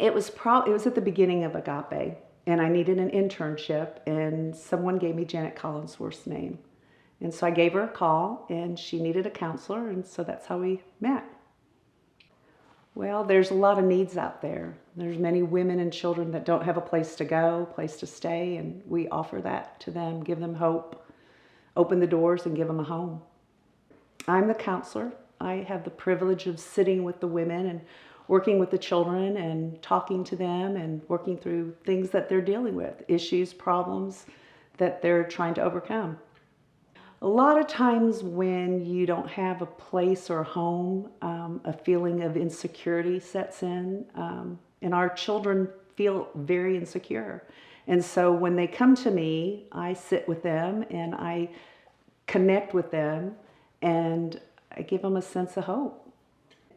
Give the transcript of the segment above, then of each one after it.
It was at the beginning of Agape, and I needed an internship, and someone gave me Janet Collinsworth's name. And so I gave her a call, and she needed a counselor, and so that's how we met. Well, there's a lot of needs out there. There's many women and children that don't have a place to go, place to stay, and we offer that to them, give them hope, open the doors, and give them a home. I'm the counselor. I have the privilege of sitting with the women and working with the children and talking to them and working through things that they're dealing with, issues, problems that they're trying to overcome. A lot of times when you don't have a place or a home, a feeling of insecurity sets in, and our children feel very insecure. And so when they come to me, I sit with them and I connect with them and I give them a sense of hope.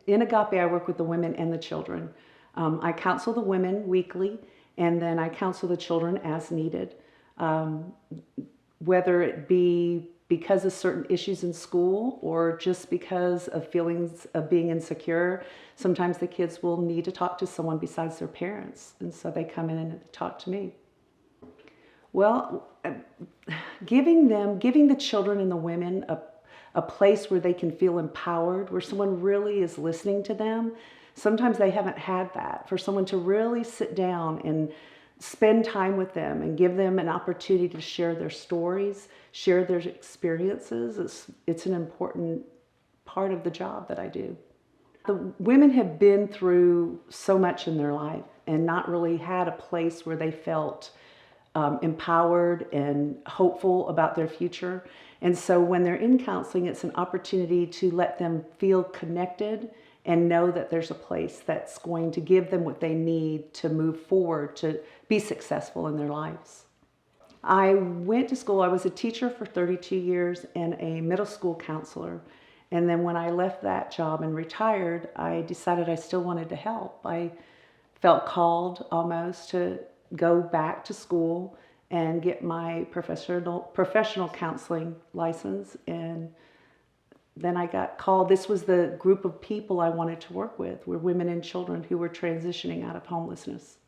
In Agape, I work with the women and the children. I counsel the women weekly, and then I counsel the children as needed. Whether it be because of certain issues in school or just because of feelings of being insecure, sometimes the kids will need to talk to someone besides their parents, and so they come in and talk to me. Well, giving the children and the women a place where they can feel empowered, where someone really is listening to them. Sometimes they haven't had that. For someone to really sit down and spend time with them and give them an opportunity to share their stories, share their experiences, it's an important part of the job that I do. The women have been through so much in their life and not really had a place where they felt empowered and hopeful about their future. And so when they're in counseling, it's an opportunity to let them feel connected and know that there's a place that's going to give them what they need to move forward, to be successful in their lives. I went to school. I was a teacher for 32 years and a middle school counselor. And then when I left that job and retired, I decided I still wanted to help. I felt called almost to go back to school and get my professional counseling license. And then I got called. This was the group of people I wanted to work with, were women and children who were transitioning out of homelessness.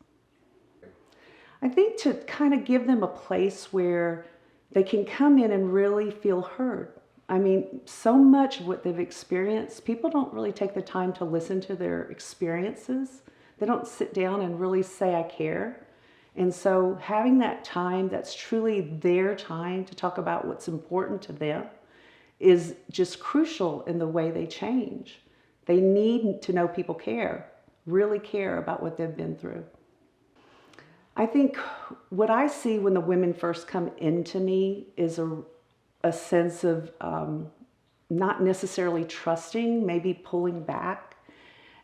I think to kind of give them a place where they can come in and really feel heard. I mean, so much of what they've experienced, people don't really take the time to listen to their experiences. They don't sit down and really say, I care. And so having that time that's truly their time to talk about what's important to them is just crucial in the way they change. They need to know people care, really care about what they've been through. I think what I see when the women first come into me is a sense of not necessarily trusting, maybe pulling back.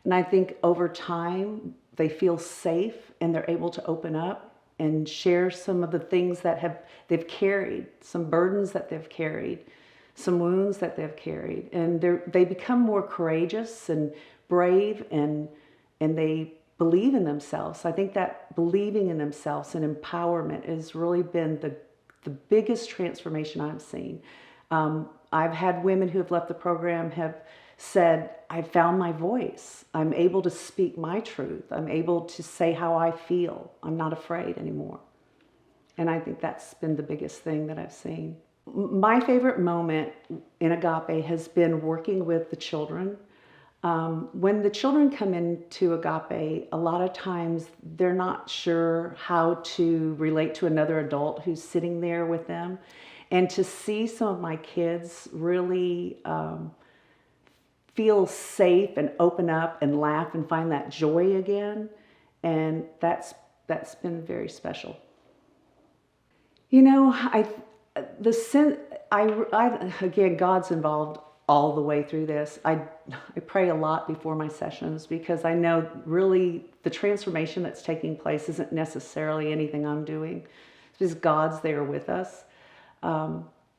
And I think over time, they feel safe and they're able to open up and share some of the things that they've carried, some burdens that they've carried, some wounds that they've carried. And they become more courageous and brave and they believe in themselves. I think that believing in themselves and empowerment has really been the biggest transformation I've seen. I've had women who have left the program have said, I found my voice. I'm able to speak my truth. I'm able to say how I feel. I'm not afraid anymore. And I think that's been the biggest thing that I've seen. My favorite moment in Agape has been working with the children. When the children come into Agape, a lot of times they're not sure how to relate to another adult who's sitting there with them. And to see some of my kids really feel safe and open up and laugh and find that joy again, and that's been very special. You know, again, God's involved all the way through this. I pray a lot before my sessions because I know really the transformation that's taking place isn't necessarily anything I'm doing. It's just God's there with us.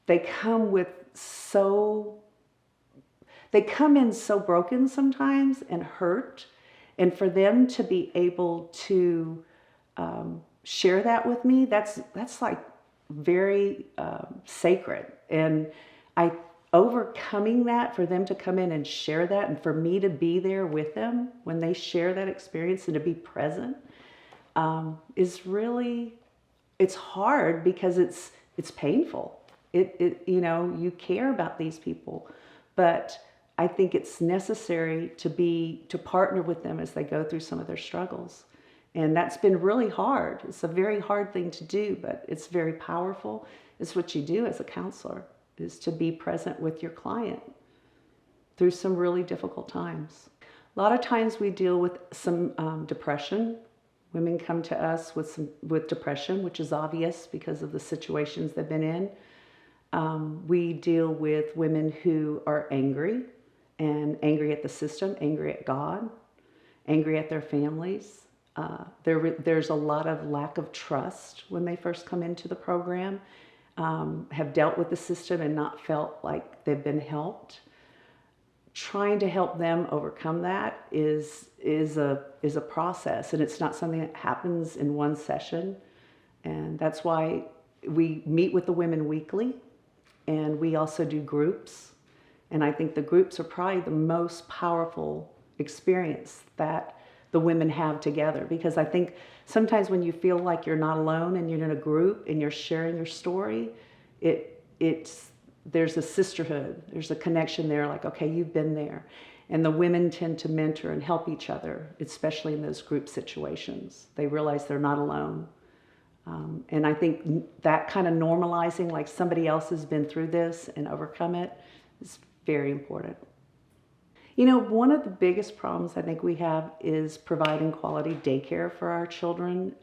They come in so broken sometimes and hurt, and for them to be able to share that with me, that's like very sacred. And I overcoming that, for them to come in and share that, and for me to be there with them when they share that experience and to be present, is really, it's hard because it's painful. You care about these people, but I think it's necessary to partner with them as they go through some of their struggles. And that's been really hard. It's a very hard thing to do, but it's very powerful. It's what you do as a counselor, is to be present with your client through some really difficult times. A lot of times we deal with some depression. Women come to us with depression, which is obvious because of the situations they've been in. We deal with women who are angry, and angry at the system, angry at God, angry at their families. There's a lot of lack of trust when they first come into the program, have dealt with the system and not felt like they've been helped. Trying to help them overcome that is a process, and it's not something that happens in one session. And that's why we meet with the women weekly, and we also do groups. And I think the groups are probably the most powerful experience that the women have together, because I think sometimes when you feel like you're not alone and you're in a group and you're sharing your story, there's a sisterhood, there's a connection there, like, okay, you've been there. And the women tend to mentor and help each other, especially in those group situations. They realize they're not alone. And I think that kind of normalizing, like somebody else has been through this and overcome it, is very important. One of the biggest problems I think we have is providing quality daycare for our children.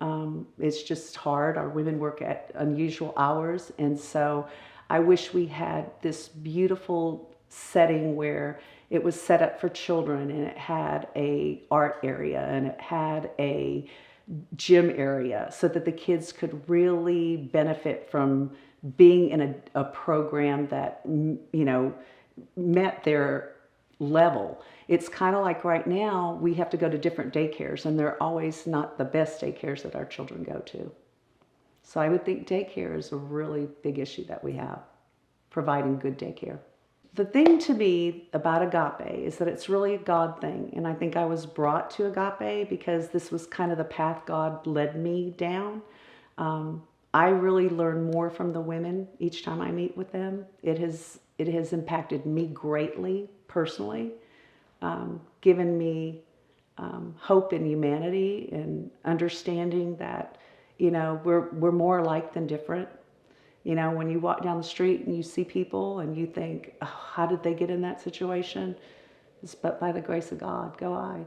It's just hard. Our women work at unusual hours, and so I wish we had this beautiful setting where it was set up for children, and it had an art area and it had a gym area, so that the kids could really benefit from being in a program that met their level. It's kind of like right now we have to go to different daycares, and they're always not the best daycares that our children go to. So I would think daycare is a really big issue that we have, providing good daycare. The thing to me about Agape is that it's really a God thing. And I think I was brought to Agape because this was kind of the path God led me down. I really learn more from the women each time I meet with them. It has impacted me greatly personally, given me hope in humanity and understanding that, we're more alike than different. When you walk down the street and you see people and you think, oh, how did they get in that situation? It's but by the grace of God, go I.